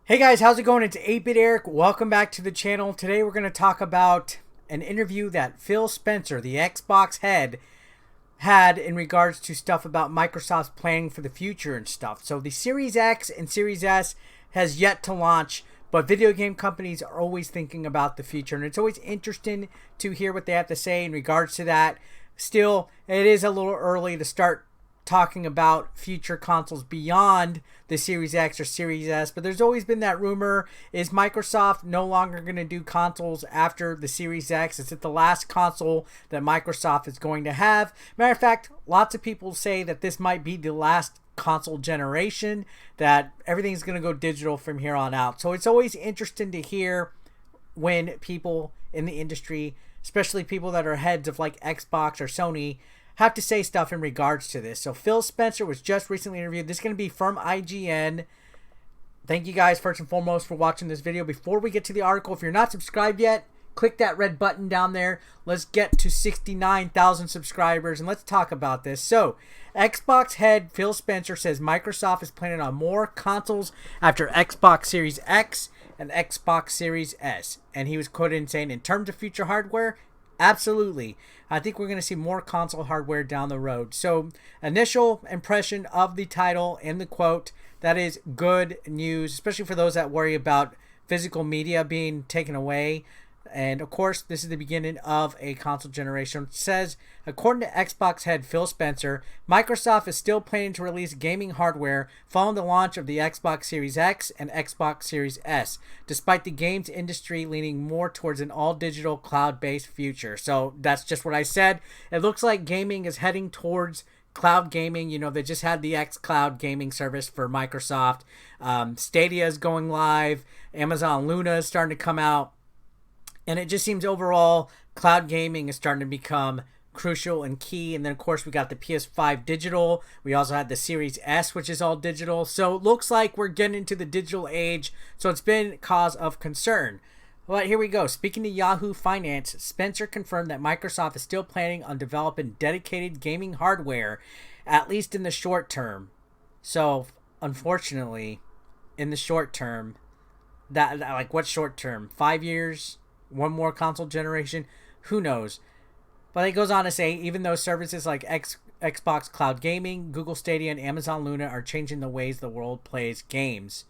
Hey guys, how's it going? It's 8-Bit Eric. Welcome back to the channel. Today we're going to talk about an interview that Phil Spencer, the Xbox head, had in regards to stuff about Microsoft's planning for the future and stuff. So the Series X and Series S has yet to launch, but video game companies are always thinking about the future, and it's always interesting to hear what they have to say in regards to that. Still, it is a little early to start talking about future consoles beyond the Series X or Series S, but there's always been that rumor, is Microsoft no longer going to do consoles after the Series X? Is it the last console that Microsoft is going to have? Matter of fact, lots of people say that this might be the last console generation, that everything's going to go digital from here on out. So it's always interesting to hear when people in the industry, especially people that are heads of like Xbox or Sony, have to say stuff in regards to this. So Phil Spencer was just recently interviewed. This is going to be from IGN. Thank you guys first and foremost for watching this video. Before we get to the article, if you're not subscribed yet, click that red button down there. Let's get to 69,000 subscribers and let's talk about this. So Xbox head Phil Spencer says Microsoft is planning on more consoles after Xbox Series X and Xbox Series S. And he was quoted in saying, in terms of future hardware, absolutely. I think we're going to see more console hardware down the road. So, initial impression of the title and the quote, that is good news, especially for those that worry about physical media being taken away. And of course, this is the beginning of a console generation. It says, according to Xbox head Phil Spencer, Microsoft is still planning to release gaming hardware following the launch of the Xbox Series X and Xbox Series S, despite the games industry leaning more towards an all-digital cloud-based future. So that's just what I said. It looks like gaming is heading towards cloud gaming. You know, they just had the xCloud gaming service for Microsoft. Stadia is going live. Amazon Luna is starting to come out. And it just seems overall cloud gaming is starting to become crucial and key. And then, of course, we got the PS5 digital. We also had the Series S, which is all digital. So it looks like we're getting into the digital age. So it's been cause of concern. Well, here we go. Speaking to Yahoo Finance, Spencer confirmed that Microsoft is still planning on developing dedicated gaming hardware, at least in the short term. So, unfortunately, in the short term, that like what short term? 5 years? One more console generation? Who knows? But it goes on to say, even though services like Xbox Cloud Gaming, Google Stadia, and Amazon Luna are changing the ways the world plays games.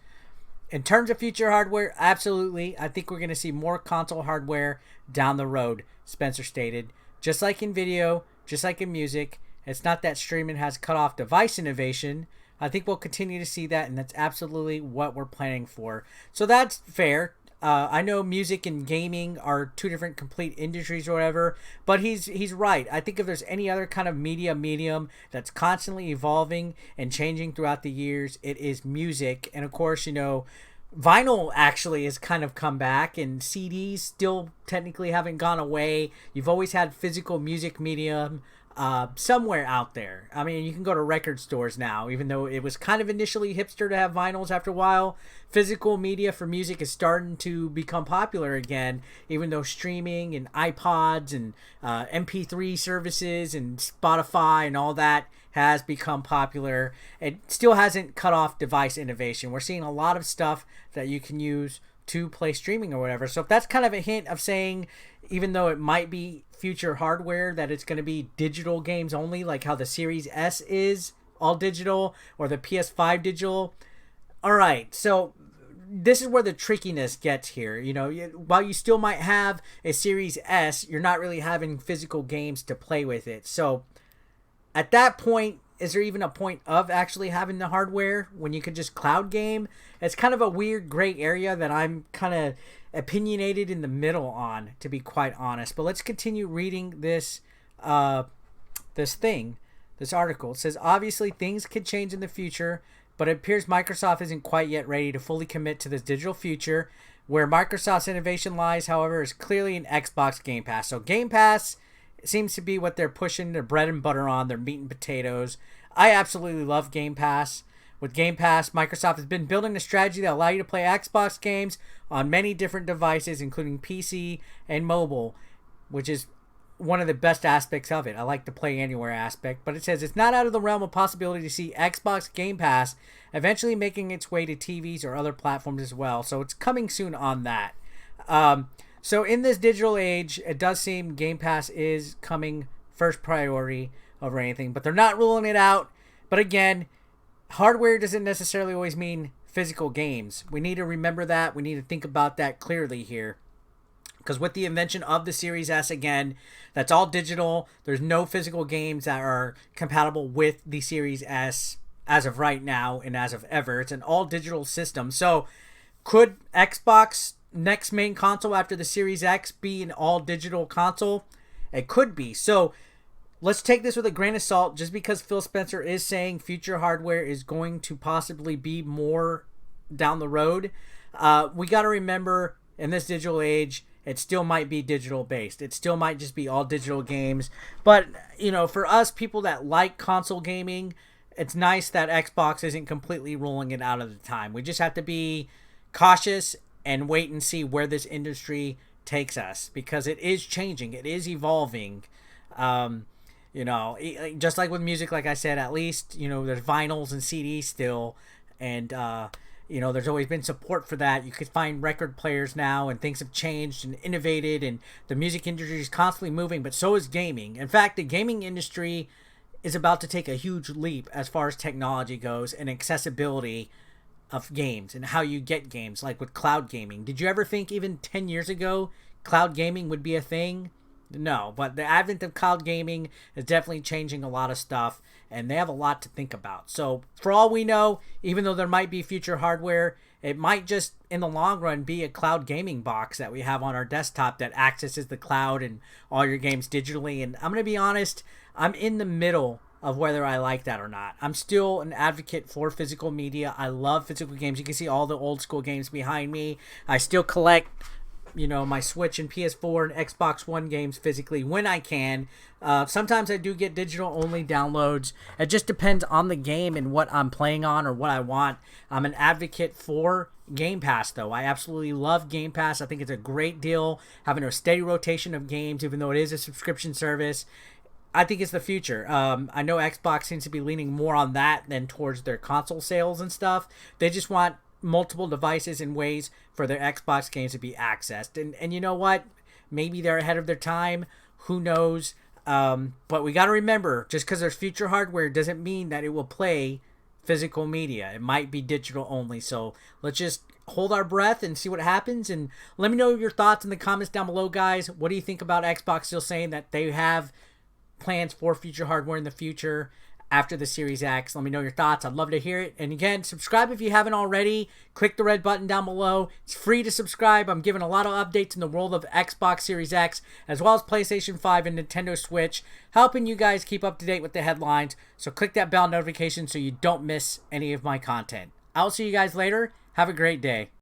In terms of future hardware, absolutely. I think we're going to see more console hardware down the road, Spencer stated. Just like in video, just like in music, it's not that streaming has cut off device innovation. I think we'll continue to see that, and that's absolutely what we're planning for. So that's fair. I know music and gaming are two different complete industries or whatever, but he's right. I think if there's any other kind of medium that's constantly evolving and changing throughout the years, it is music. And of course, you know, vinyl actually has kind of come back, and CDs still technically haven't gone away. You've always had physical music medium somewhere out there. I mean, you can go to record stores now, even though it was kind of initially hipster to have vinyls. After a while, physical media for music is starting to become popular again, even though streaming and iPods and MP3 services and Spotify and all that has become popular. It still hasn't cut off device innovation. We're seeing a lot of stuff that you can use to play streaming or whatever. So if that's kind of a hint of saying, even though it might be future hardware, that it's going to be digital games only, like how the Series S is all digital, or the PS5 digital. All right, so this is where the trickiness gets here. You know, while you still might have a Series S, you're not really having physical games to play with it. So at that point, is there even a point of actually having the hardware when you could just cloud game? It's kind of a weird gray area that I'm kind of opinionated in the middle on, to be quite honest. But let's continue reading this this article. It says, obviously things could change in the future, but it appears Microsoft isn't quite yet ready to fully commit to this digital future. Where Microsoft's innovation lies, however, is clearly in Xbox Game Pass. So Game Pass seems to be what they're pushing their bread and butter on, their meat and potatoes. I absolutely love Game Pass. With Game Pass, Microsoft has been building a strategy that allows you to play Xbox games on many different devices, including PC and mobile, which is one of the best aspects of it. I like the play anywhere aspect, but it says it's not out of the realm of possibility to see Xbox Game Pass eventually making its way to TVs or other platforms as well. So it's coming soon on that. So in this digital age, it does seem Game Pass is coming first priority over anything, but they're not ruling it out. But again, hardware doesn't necessarily always mean physical games. We need to remember that. We need to think about that clearly here. Because with the invention of the Series S, again, that's all digital. There's no physical games that are compatible with the Series S as of right now and as of ever. It's an all digital system. So could Xbox next main console after the Series X be an all digital console? It could be. So let's take this with a grain of salt. Just because Phil Spencer is saying future hardware is going to possibly be more down the road, we got to remember in this digital age, it still might be digital based. It still might just be all digital games. But, you know, for us people that like console gaming, it's nice that Xbox isn't completely rolling it out at the time. We just have to be cautious and wait and see where this industry takes us, because it is changing. It is evolving. You know, just like with music, like I said, at least, you know, there's vinyls and CDs still. And, you know, there's always been support for that. You could find record players now, and things have changed and innovated, and the music industry is constantly moving, but so is gaming. In fact, the gaming industry is about to take a huge leap as far as technology goes and accessibility of games and how you get games, like with cloud gaming. Did you ever think even 10 years ago cloud gaming would be a thing? No, but the advent of cloud gaming is definitely changing a lot of stuff, and they have a lot to think about. So for all we know, even though there might be future hardware, it might just in the long run be a cloud gaming box that we have on our desktop that accesses the cloud and all your games digitally. And I'm going to be honest, I'm in the middle of whether I like that or not. I'm still an advocate for physical media. I love physical games. You can see all the old school games behind me. I still collect, you know, my Switch and PS4 and Xbox One games physically when I can. Sometimes I do get digital only downloads. It just depends on the game and what I'm playing on or what I want. I'm an advocate for Game Pass, though. I absolutely love Game Pass. I think it's a great deal, having a steady rotation of games, even though it is a subscription service. I think it's the future. I know Xbox seems to be leaning more on that than towards their console sales and stuff. They just want multiple devices and ways for their Xbox games to be accessed. And you know what? Maybe they're ahead of their time. Who knows? But we got to remember, just because there's future hardware doesn't mean that it will play physical media. It might be digital only. So let's just hold our breath and see what happens. And let me know your thoughts in the comments down below, guys. What do you think about Xbox still saying that they have plans for future hardware in the future after the Series X? Let me know your thoughts. I'd love to hear it. And again, subscribe if you haven't already. Click the red button down below. It's free to subscribe. I'm giving a lot of updates in the world of Xbox Series X, as well as PlayStation 5 and Nintendo Switch, helping you guys keep up to date with the headlines. So click that bell notification so you don't miss any of my content. I'll see you guys later. Have a great day.